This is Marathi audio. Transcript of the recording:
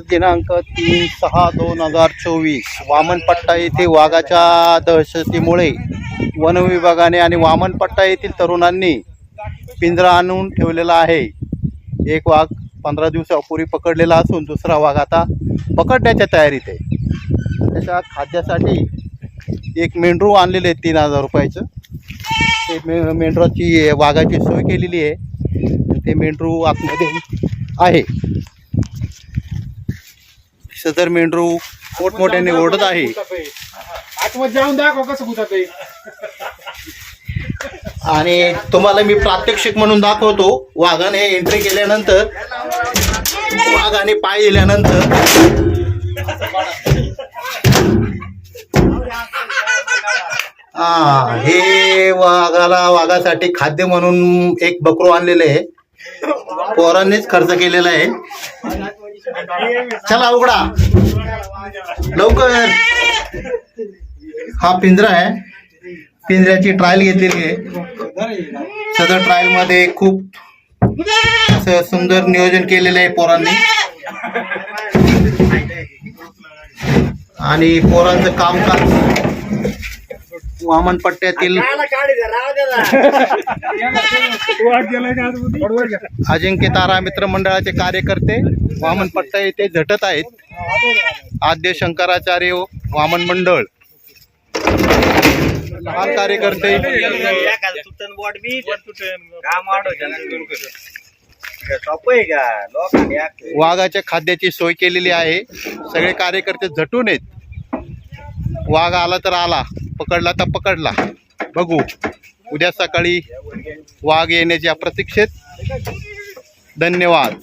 दिनांक 3/6/2024 वामनपट्टा येथे वाघाच्या दहशतीमुळे वन विभागाने आणि वामनपट्टा येथील तरुणांनी पिंजरा आणून ठेवलेला आहे। एक वाघ 15 दिवसापूर्वी पकडलेला असून दुसरा वाघ आता पकडण्याच्या तयारीत आहे। त्याच्या खाद्यासाठी एक मेंढरू आणलेले आहे 3000 रुपयाचं। ते मेंढराची वाघाची सोय केलेली आहे। ते मेंढरू आतमध्ये आहे। सदर मेंढरू मोठमोठ्याने ओढत आहे। आणि तुम्हाला मी प्रात्यक्षिक म्हणून दाखवतो। वाघाने एंट्री केल्यानंतर, वाघाने पाय दिल्यानंतर हे वाघासाठी खाद्य म्हणून एक बकरू आणलेले आहे। पोरांनीच खर्च केलेला आहे। चला उघडा लवकर। हा पिंजरा आहे। पिंजऱ्याची ट्रायल घेतलेली आहे। सदर ट्रायल मध्ये खूप असं सुंदर नियोजन केलेलं आहे पोरांनी। आणि पोरांचं कामकाज वामनपट्ट्यातील अजिंक्य तारा मित्र मंडळाचे कार्यकर्ते वामनपट्टा येथे झटत आहेत। आद्य शंकराचार्य वामन मंडळ लहान कार्यकर्ते वाघाच्या खाद्याची सोय केलेली आहे। सगळे कार्यकर्ते झटून आहेत। वाघ आला तर आला, पकडला तर पकडला। बघू उद्या सकाळी वाघ येण्याच्या प्रतीक्षेत। धन्यवाद।